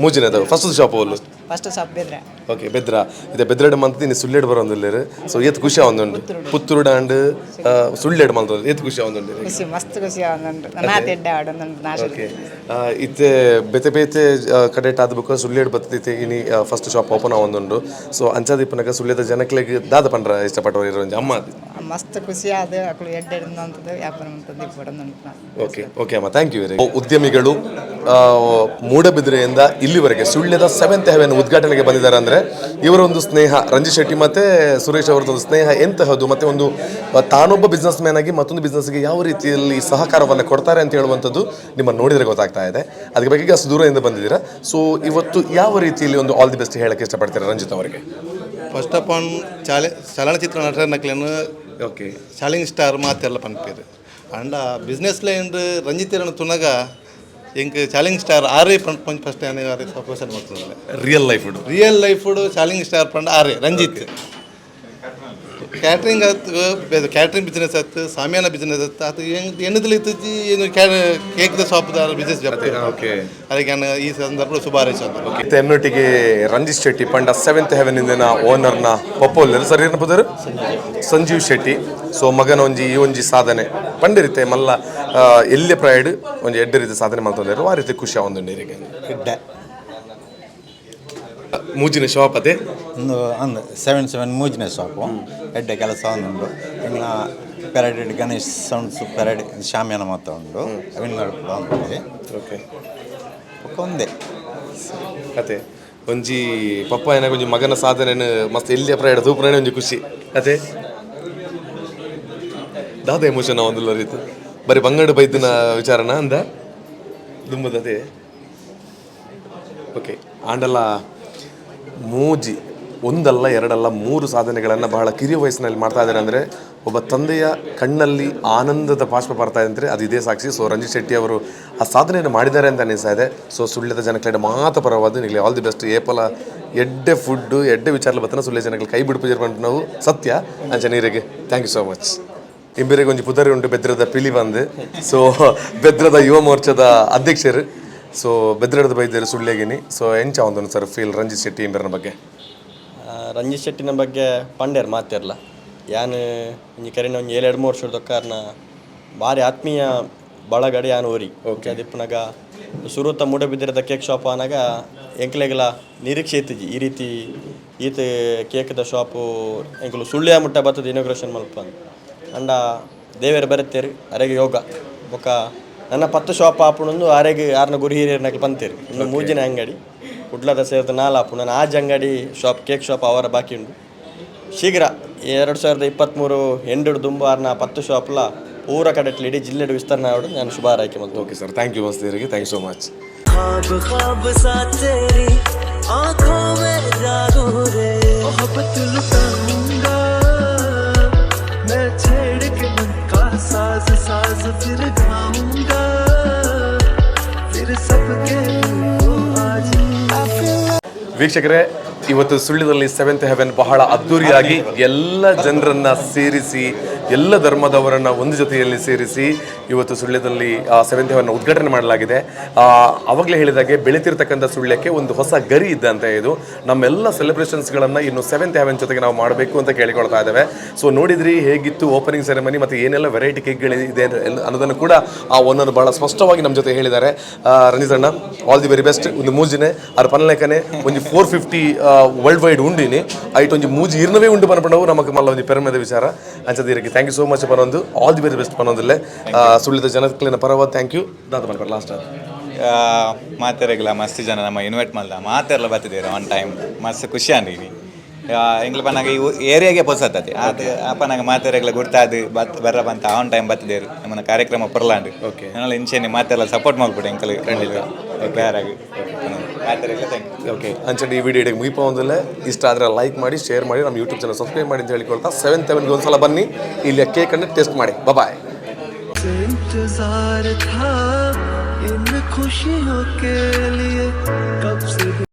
ಮೂಜಿನದ ಫಸ್ಟ್ ಶಾಪ್ ಒಲ್ಲು ಫಸ್ಟ್ ಶಾಪ್ ಬೆದ್ರೆ ಓಕೆ ಬೆದ್ರ ಇದೆ ಬೆದ್ರೆಡ್ ಮಂತ್ ನೀನು ಸುಳ್ಳೆಡ್ ಬರೋದಿಲ್ಲ ಸೊ ಏತ್ ಖುಷಿ ಆವೊಂದುಂಡು ಪುತ್ತೂರುಡ ಅಂಡ್ ಸುಳ್ಳೆಡ್ ಮಂತ್ ಏತ್ ಖುಷಿ ಆವೊಂದುಂಡು ಖುಷಿ ಮಸ್ತ್ ಖುಷಿ ಆವೊಂದುಂಡು ನಾತ್ ಎಡ್ಡೆ ಆಡೊಂದುಂಡು ನಾಶ ಓಕೆ ಇತ್ತೆ ಬೇತೆ ಬೇತೆ ಕಡೆಟ್ ಆದ ಬುಕ್ಕ ಸುಳ್ಳೆಡ್ ಬತ್ತೈತೆ ಇನಿ ಫಸ್ಟ್ ಶಾಪ್ ಓಪನ್ ಆವೊಂದುಂಡು ಸೊ ಅಂಚಾದಿಪ್ಪನಾಗ ಸುಳ್ಯದ ಜನಕ್ಲೆಗ್ ದಾದ ಪಂಡ್ರ ಇಷ್ಟಪಟ್ಟವರು ಇರೋ ಅಮ್ಮ ಮಸ್ತ್ ಖುಷಿ ಆದ ಅಕ್ಕಳು ಎಡ್ಡೆ ಅಂತದ್ದು ವ್ಯಾಪಾರ ಅಂತದ್ದು ಕೊಡೋದುಂಟು ಓಕೆ ಓಕೆ ಅಮ್ಮ ಥ್ಯಾಂಕ್ ಯು ವೆರಿ ಉದ್ಯಮಿಗಳು ಮೂಡಬಿದ್ರೆಯಿಂದ ಇಲ್ಲಿವರೆಗೆ ಸುಳ್ಯದ 7th ಹೆವೆನ್ ಉದ್ಘಾಟನೆಗೆ ಬಂದಿದ್ದಾರೆ ಅಂದರೆ ಇವರ ಒಂದು ಸ್ನೇಹ ರಂಜಿತ್ ಶೆಟ್ಟಿ ಮತ್ತು ಸುರೇಶ್ ಅವರದೊಂದು ಸ್ನೇಹ ಎಂತಹದ್ದು ಮತ್ತು ಒಂದು ತಾನೊಬ್ಬ ಬಿಸ್ನೆಸ್ ಮ್ಯಾನ್ ಆಗಿ ಮತ್ತೊಂದು ಬಿಸ್ನೆಸ್ಗೆ ಯಾವ ರೀತಿಯಲ್ಲಿ ಸಹಕಾರವನ್ನು ಕೊಡ್ತಾರೆ ಅಂತ ಹೇಳುವಂಥದ್ದು ನಿಮ್ಮನ್ನು ನೋಡಿದರೆ ಗೊತ್ತಾಗ್ತಾ ಇದೆ. ಅದಕ್ಕೆ ಬಗ್ಗೆ ಅಷ್ಟು ದೂರದಿಂದ ಬಂದಿದ್ದೀರಾ. ಸೊ ಇವತ್ತು ಯಾವ ರೀತಿಯಲ್ಲಿ ಒಂದು ಆಲ್ ದಿ ಬೆಸ್ಟ್ ಹೇಳಕ್ಕೆ ಇಷ್ಟಪಡ್ತೀರಾ ರಂಜಿತ್ ಅವರಿಗೆ? ಫಸ್ಟ್ ಆಫ್ ಆಲ್ ಚಲನಚಿತ್ರ ನಟರನ್ನಕ್ಲೇನು ಓಕೆ ಶಾಲಿಂಗ್ ಸ್ಟಾರ್ ಮಾತೆಲ್ಲ ಪನ್ಪೇರು ಅಂಡ ಬಿಸ್ನೆಸ್ ಲೈನ್ ರಂಜಿತ್ ತುನಗ ಇಂಕ್ ಚಾಲೆಂಜ್ ಸ್ಟಾರ್ ಆರೇ ಪಂಚ ಫಸ್ಟ್ ಸಪೋಸನ್ ಮಾಡ್ತಿಲ್ಲ ರಿಯಲ್ ಲೈಫ್ ಚಾಲೆಂಜ್ ಸ್ಟಾರ್ ಪಂಡ ಆರೇ ರಂಜಿತ್ ಕ್ಯಾಟ್ರಿಂಗ್ ಆಯ್ತು ಕ್ಯಾಟ್ರಿಂಗ್ ಬಿಸ್ನೆಸ್ ಆಯ್ತು ಸಾಮಿಯಾನ ಬಿಸ್ನೆಸ್ ಆಯ್ತು ಅದು ಎನ್ನದಲ್ಲಿ ಇತ್ತು ಏನು ಕೇಕ್ ಶಾಪ್ದಾರ ಬಿಸ್ನೆಸ್ ಓಕೆ ಅದಕ್ಕೆ ಈ ಸಂದರ್ಭ ಶುಭಾರೈಸ ಎನ್ನೊಟ್ಟಿಗೆ ರಂಜಿತ್ ಶೆಟ್ಟಿ ಪಂಡ 7th ಹೆವೆನ್ ಇಂದಿನ ಓನರ್ನ ಪಪ್ಪೋಲ್ಲರು ಸರಿ ಏನಪ್ಪದರು ಸಂಜೀವ್ ಶೆಟ್ಟಿ. ಸೊ ಮಗನ ಒಂಜಿ ಸಾಧನೆ ಪಂಡಿರುತ್ತೆ ಮಲ್ಲ ಎಲ್ಲೇ ಪ್ರಾಯಡ್ ಒಂಜಿ ಎಡ್ಡೆ ರೀತಿ ಸಾಧನೆ ಮಾಡ್ತಾರೆ ಆ ರೀತಿ ಖುಷಿ ಆವೊಂದುಂಡು ಇವರಿಗೆ ಮೂಜಿನ ಶಾಪ್ ಅದೇ ಒಂದು 7 ಮೂಜಿನ ಶಾಪು ಎಡ್ಡೆ ಕೆಲಸ ಒಂದುಂಡು ಇನ್ನು ಪೆರಡ್ ಗಣೇಶ್ ಸೌಂಡ್ಸ್ ಪೆರಡ್ ಶಾಮಿಯಾನ ಮಾತ್ರ ಉಂಡು ಅವಿನ್ಗಳು ಕೂಡ ಉಂಟು. ಓಕೆ ಒಂದೇ ಅದೇ ಒಂಜಿ ಪಪ್ಪ ಏನಾಗ ಒಂಜಿ ಮಗನ ಸಾಧನೆ ಮಸ್ತ್ ಎಲ್ಲಿಯ ಪ್ರಾಯಡ್ ತೂಪುರಾಣೆ ಒಂಜಿ ಖುಷಿ ಅದೇ ದಾದ ಎಮೋಷನ್ ಒಂದಿಲ್ಲ ರೀತಿ ಬರೀ ಬಂಗಡು ಬೈದಿನ ವಿಚಾರನ ಅಂದ ದುಂಬದದೇ ಓಕೆ ಆಂಡಲ್ಲ ಮೂಜಿ ಒಂದಲ್ಲ ಎರಡಲ್ಲ 3 ಸಾಧನೆಗಳನ್ನು ಬಹಳ ಕಿರಿಯ ವಯಸ್ಸಿನಲ್ಲಿ ಮಾಡ್ತಾ ಇದ್ದಾರೆ ಅಂದರೆ ಒಬ್ಬ ತಂದೆಯ ಕಣ್ಣಲ್ಲಿ ಆನಂದದ ಬಾಷ್ಪ ಬರ್ತಾ ಇದೆ ಅಂದರೆ ಅದು ಇದೇ ಸಾಕ್ಷಿ. ಸೊ ರಂಜಿತ್ ಶೆಟ್ಟಿ ಅವರು ಆ ಸಾಧನೆಯನ್ನು ಮಾಡಿದ್ದಾರೆ ಅಂತ ಅನಿಸ್ತಾ ಇದೆ. ಸೊ ಸುಳ್ಯದ ಜನಕ್ಲೆಡೆ ಮಾತ ಪರವಾದ ನಿಗಲಿ ಆಲ್ ದಿ ಬೆಸ್ಟ್. ಏಪಲ ಎಡ್ಡೆ ಫುಡ್ಡು ಎಡ್ಡೆ ವಿಚಾರ ಬತ್ತನ ಸುಳ್ಯ ಜನಗಳು ಕೈ ಬಿಟ್ಟು ಪೂಜೆ ಬಂದು ನಾವು ಸತ್ಯ ಅಂಚ ನೀರಿಗೆ ಥ್ಯಾಂಕ್ ಯು ಸೋ ಮಚ್. ಇಂಬೇರಿಗೆ ಒಂಜಿ ಪುದರಿ ಉಂಟು ಬೆದ್ರದ ಪಿಲಿ ಬಂದು ಸೊ ಬೆದ್ರದ ಯುವ ಮೋರ್ಚಾದ ಅಧ್ಯಕ್ಷರು. ಸೊ ಬೆದ್ರಡದ ಬೈದ್ಯರು ಸುಳ್ಯಗಿನಿ. ಸೊ ಎಂಚ ಒಂದು ಸರ್ ಫೀಲ್ ರಂಜಿತ್ ಶೆಟ್ಟಿ ಇಂಬರ್ನ ಬಗ್ಗೆ? ರಂಜಿತ್ ಶೆಟ್ಟಿನ ಬಗ್ಗೆ ಪಂಡೇರು ಮಾತಿರಲ್ಲ ಯಾನು ಈ ಕರೆನ ಒಂದು 7-3 ವರ್ಷದ ಕಾರಣ ಭಾರಿ ಆತ್ಮೀಯ ಬಳಗಡೆ ಯಾನು ಓರಿ ಓಕೆ ದಿಪ್ಪನಾಗ ಸುರುತ್ತ ಮೂಡಬಿದ್ದಿರದ ಕೇಕ್ ಶಾಪ್ ಆನಾಗ ಎಂಕ್ಲೆಗೆಲ್ಲ ನಿರೀಕ್ಷೆ ಇತ್ತಿಜಿ ಈ ರೀತಿ ಈತ ಕೇಕ್ದ ಶಾಪು ಎಂಕಲು ಸುಳ್ಯ ಮುಟ್ಟ ಬರ್ತದೆ ಇನಾಗ್ರೇಷನ್ ಮಲ್ಪ ಅಂಡ ದೇವೇರು ಬರುತ್ತೇರಿ ಅರೆಗೆ ಯೋಗ ಬೊಕ್ಕ ನನ್ನ 10 ಶಾಪ್ ಆಪುಣೊಂದು ಅರೆಗೆ 6ನ ಗುರಿ ಹಿರಿಯರ್ನಾಗ ಬಂತೇರಿ ಇನ್ನು ಮೂಜಿನ ಅಂಗಡಿ ಕುಡ್ಲದ ಸೇರಿದ 4 ಆಪು ನಾನು ಆಜ್ ಅಂಗಡಿ ಶಾಪ್ ಕೇಕ್ ಶಾಪ್ ಅವರ ಬಾಕಿ ಉಂಡು ಶೀಘ್ರ 2023 ಎಂಡು ದುಂಬು 6ನ 10 ಶಾಪ್ಲ ಪೂರ ಕಡೆಟ್ಲಿ ಇಡೀ ಜಿಲ್ಲೆಡು ವಿಸ್ತರಣೆ ಆಗೋದು ನಾನು ಶುಭ ಹಾರೈಕೆ ಮಾಡ್ತೀನಿ. ಓಕೆ ಸರ್ ಥ್ಯಾಂಕ್ ಯು ಮಸ್ತಿರಿಗೆ ಥ್ಯಾಂಕ್ ಯು ಸೋ ಮಚ್. ವೀಕ್ಷಕರೇ, ಇವತ್ತು ಸುಳ್ಯದಲ್ಲಿ 7th ಹೆವೆನ್ ಬಹಳ ಅದ್ದೂರಿಯಾಗಿ ಎಲ್ಲ ಜನರನ್ನು ಸೇರಿಸಿ ಎಲ್ಲ ಧರ್ಮದವರನ್ನು ಒಂದು ಜೊತೆಯಲ್ಲಿ ಸೇರಿಸಿ ಇವತ್ತು ಸುಳ್ಯದಲ್ಲಿ 7th ಹೆವೆನ್ ಉದ್ಘಾಟನೆ ಮಾಡಲಾಗಿದೆ. ಆವಾಗಲೇ ಹೇಳಿದಾಗೆ ಬೆಳೀತಿರ್ತಕ್ಕಂಥ ಸುಳ್ಯಕ್ಕೆ ಒಂದು ಹೊಸ ಗರಿ ಇದ್ದಂತೆ ಇದು ನಮ್ಮೆಲ್ಲ ಸೆಲೆಬ್ರೇಷನ್ಸ್ಗಳನ್ನು ಇನ್ನು 7th ಹೆವೆನ್ ಜೊತೆಗೆ ನಾವು ಮಾಡಬೇಕು ಅಂತ ಕೇಳಿಕೊಳ್ತಾ ಇದ್ದೇವೆ. ಸೊ ನೋಡಿದ್ರಿ ಹೇಗಿತ್ತು ಓಪನಿಂಗ್ ಸೆರೆಮನಿ ಮತ್ತು ಏನೆಲ್ಲ ವೆರೈಟಿ ಕೇಕ್ಗಳಿದೆ ಅನ್ನೋದನ್ನು ಕೂಡ ಆ ಓನರ್ ಭಾಳ ಸ್ಪಷ್ಟವಾಗಿ ನಮ್ಮ ಜೊತೆ ಹೇಳಿದ್ದಾರೆ. ರಂಜಿತ್ ಅಣ್ಣ ಆಲ್ ದಿ ವೆರಿ ಬೆಸ್ಟ್. ಒಂದು ಮೂಜಿನೇ ಅದ್ರ ಪನ್ನಲೆಕ್ಕನೆ ಒಂದು 450 ವರ್ಲ್ಡ್ ವೈಡ್ ಉಂಡಿನಿ ಐಟ್ ಒಂಜಿ ಮೂಜಿ ಇರ್ನವೇ ಉಂಡು ಪನ್ಪಂಡವು ನಮಗೆ ಮಲ್ಲ ಒಂದು ಪೆರಮದ ವಿಚಾರ ಅಂಚದಿರಕ್ಕೆ ಥ್ಯಾಂಕ್ ಯು ಸೋ ಮಚ್ ಪನ್ನೊಂದು ಆಲ್ ದಿ ವೆರಿ ಬೆಸ್ಟ್ ಪನ್ನೊಂದಿಲ್ಲೇ ಸುಳ್ಳಿದ ಜನಕ್ಲಿನ ಪರವಾದ ಥ್ಯಾಂಕ್ ಯು ದಾದ ಪನ್ಪರ್ ಲಾಸ್ಟ್ ಅದು ಮಾತೆರೆಗ್ಲ ಮಸ್ತ್ ಜನ ನಮ್ಮ ಇನ್ವೈಟ್ ಮಾಡ್ದ ಮಾತೆಲ್ಲ ಬರ್ತಿದ್ದೀರಿ ಆನ್ ಟೈಮ್ ಮಸ್ತ್ ಖುಷಿ ಅಂದಿನಿ ಎಂಗ್ಲ ಪನ್ನಾಗ ಈ ಏರಿಯಾಗೆ ಪೊಸತ್ತತಿ ಅದು ಅಪ್ಪನಾಗ ಮಾತೆರೆಗ್ಲ ಗುರ್ತಾದು ಬರ್ರ ಬಂತ ಆನ್ ಟೈಮ್ ಬರ್ತಿದ್ದೀರಿ ನಮ್ಮನ್ನ ಕಾರ್ಯಕ್ರಮ ಪರ್ಲಾಂಡು ಓಕೆ ನಾನು ಇಂಚೆನಿ ಮಾತೆಲ್ಲ ಸಪೋರ್ಟ್ ಮಾಡ್ಬಿಟ್ಟು ಎಂಕಲ್ ಖಂಡಿತ ಬೇರಾಗಿ ಮಾತೆರೆಗ್ಲ ಥ್ಯಾಂಕ್ ಯು. ಓಕೆ ಅಂಚೆ ಈ ವಿಡಿಯೋಗೆ ಮುಗಿಪೋದಿಲ್ಲ ಇಷ್ಟ ಆದರೆ ಲೈಕ್ ಮಾಡಿ ಶೇರ್ ಮಾಡಿ ನಮ್ಮ ಯೂಟ್ಯೂಬ್ ಚಾನಲ್ ಸಬ್ಸ್ಕ್ರೈಬ್ ಮಾಡಿ ಅಂತ ಹೇಳಿಕೊಳ್ತಾ 7th ಹೆವೆನ್ಗೆ ಒಂದ್ಸಲ ಬನ್ನಿ ಇಲ್ಲಿ ಕೇಕನ್ನು ಟೇಸ್ಟ್ ಮಾಡಿ. ಬಾಯ್. इंतजार था इन खुशियों के लिए कब से